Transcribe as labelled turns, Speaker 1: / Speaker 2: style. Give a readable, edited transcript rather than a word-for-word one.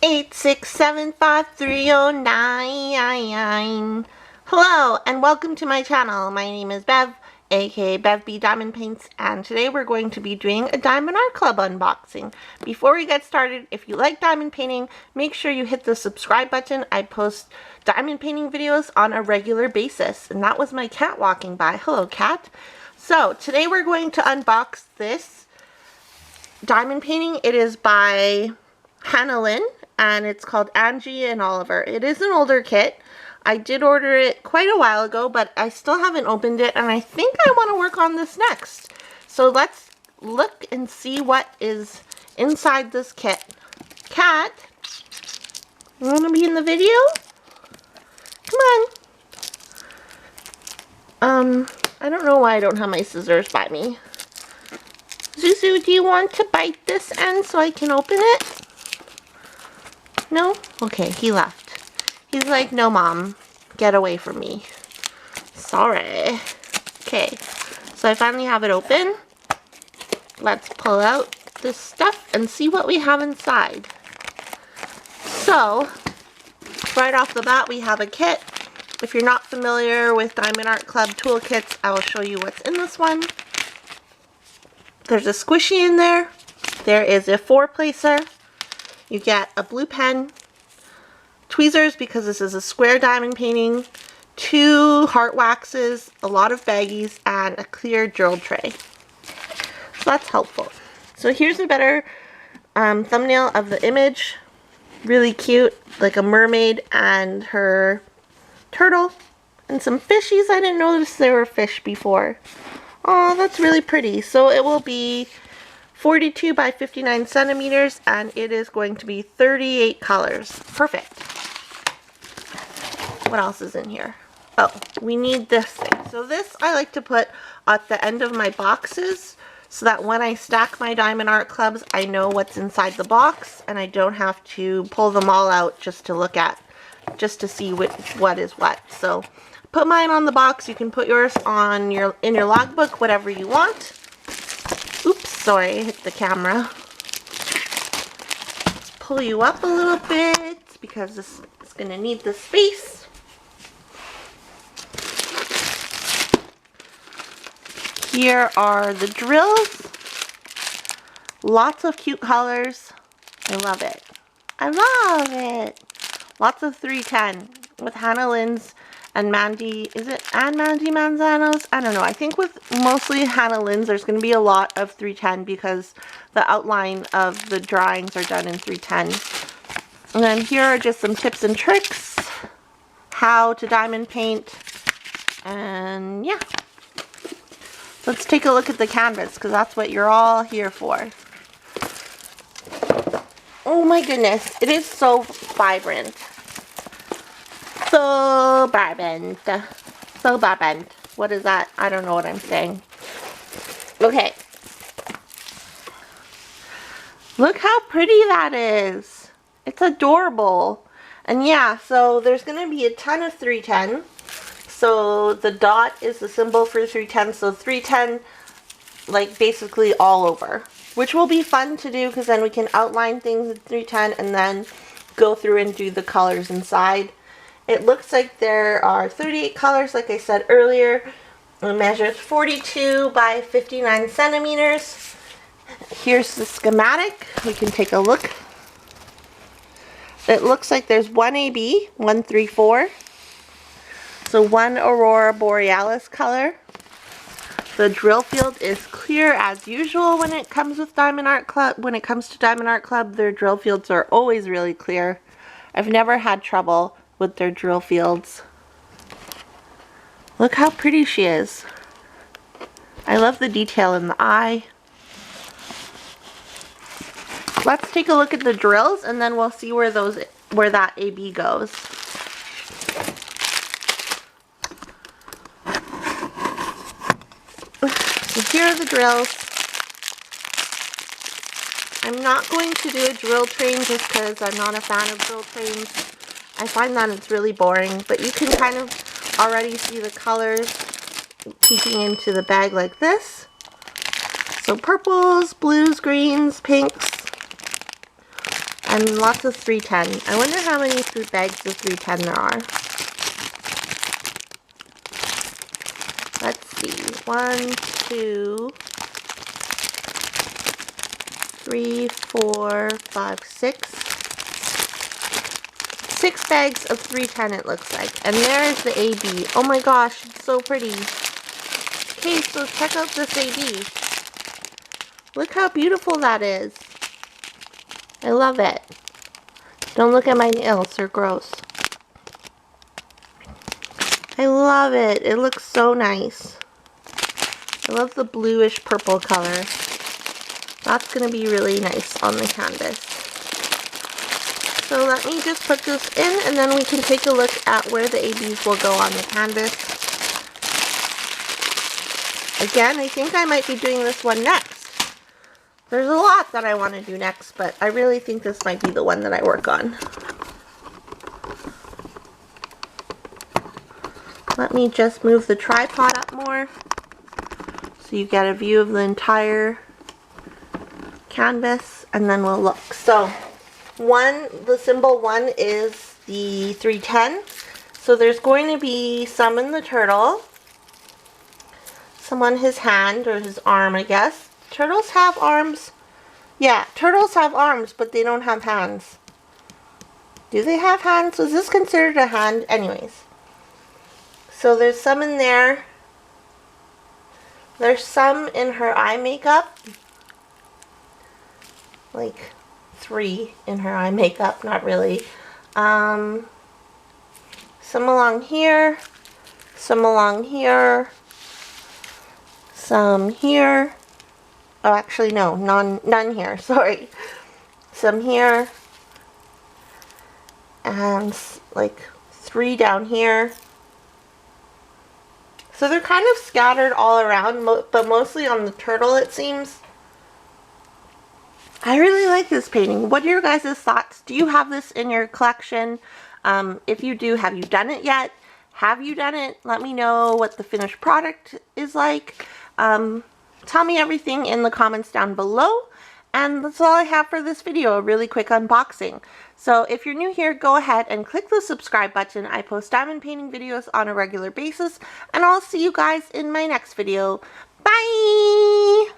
Speaker 1: 8675309. Hello and welcome to my channel. My name is Bev, aka Bev B Diamond Paints, and today we're going to be doing a Diamond Art Club unboxing. Before we get started, if you like diamond painting, make sure you hit the subscribe button. I post diamond painting videos on a regular basis, and that was my cat walking by. Hello, cat. So today we're going to unbox this diamond painting. It is by Hannah Lynn, and it's called Angie and Oliver. It is an older kit. I did order it quite a while ago, but I still haven't opened it, and I think I want to work on this next. So let's look and see what is inside this kit. Cat, you want to be in the video? Come on. I don't know why I don't have my scissors by me. Zuzu, do you want to bite this end so I can open it? No? Okay, he left. He's like, no, Mom. Get away from me. Sorry. Okay, so I finally have it open. Let's pull out this stuff and see what we have inside. So, right off the bat, we have a kit. If you're not familiar with Diamond Art Club toolkits, I will show you what's in this one. There's a squishy in there. There is a 4-placer. You get a blue pen, tweezers because this is a square diamond painting, 2 heart waxes, a lot of baggies, and a clear drill tray. So that's helpful. So here's a better thumbnail of the image. Really cute, like a mermaid and her turtle, and some fishies. I didn't notice there were fish before. Oh, that's really pretty. So it will be 42 by 59 centimeters, and it is going to be 38 colors. Perfect. What else is in here? Oh, we need this thing. So this I like to put at the end of my boxes so that when I stack my Diamond Art Clubs, I know what's inside the box and I don't have to pull them all out just to look at, just to see what is what. So put mine on the box. You can put yours on in your logbook, whatever you want. Oops, sorry, I hit the camera. Let's pull you up a little bit because this is going to need the space. Here are the drills. Lots of cute colors. I love it. I love it. Lots of 310 with Hannah Lynn's and Mandy, is it and Mandy Manzano's? I don't know. I think with mostly Hannah Lynn's, there's going to be a lot of 310 because the outline of the drawings are done in 310. And then here are just some tips and tricks, how to diamond paint, and yeah. Let's take a look at the canvas because that's what you're all here for. Oh my goodness, it is so vibrant. So vibrant. So vibrant. What is that? I don't know what I'm saying. Okay. Look how pretty that is. It's adorable. And yeah, so there's going to be a ton of 310. So the dot is the symbol for 310. So 310, like basically all over. Which will be fun to do because then we can outline things in 310 and then go through and do the colors inside. It looks like there are 38 colors, like I said earlier. It measures 42 by 59 centimeters. Here's the schematic. We can take a look. It looks like there's one AB, 134. So one Aurora Borealis color. The drill field is clear as usual when it comes with Diamond Art Club. When it comes to Diamond Art Club, their drill fields are always really clear. I've never had trouble with their drill fields. Look how pretty she is. I love the detail in the eye. Let's take a look at the drills and then we'll see where that AB goes. So here are the drills. I'm not going to do a drill train just because I'm not a fan of drill trains. I find that it's really boring, but you can kind of already see the colors peeking into the bag like this. So purples, blues, greens, pinks. And lots of 310. I wonder how many bags of 310 there are. Let's see. 1, 2, 3, 4, 5, 6. 6 bags of 310 it looks like. And there's the AB. Oh my gosh, it's so pretty. Okay, so check out this AB. Look how beautiful that is. I love it. Don't look at my nails, they're gross. I love it. It looks so nice. I love the bluish purple color. That's going to be really nice on the canvas. So let me just put this in and then we can take a look at where the ABs will go on the canvas. Again, I think I might be doing this one next. There's a lot that I want to do next, but I really think this might be the one that I work on. Let me just move the tripod up more so you get a view of the entire canvas, and then we'll look. So the symbol 1 is the 310. So there's going to be some in the turtle, some on his hand or his arm, I guess. Turtles have arms. Yeah, turtles have arms, but they don't have hands. Do they have hands? Was this considered a hand? Anyways. So there's some in there. There's some in her eye makeup. Like 3 in her eye makeup, not really. Some along here. Some along here. Some here. Oh, actually, no, none here, sorry. Some here. And like 3 down here. So they're kind of scattered all around, but mostly on the turtle, it seems. I really like this painting. What are your guys' thoughts? Do you have this in your collection? If you do, have you done it yet? Have you done it? Let me know what the finished product is like. Tell me everything in the comments down below. And that's all I have for this video, a really quick unboxing. So if you're new here, go ahead and click the subscribe button. I post diamond painting videos on a regular basis, and I'll see you guys in my next video. Bye!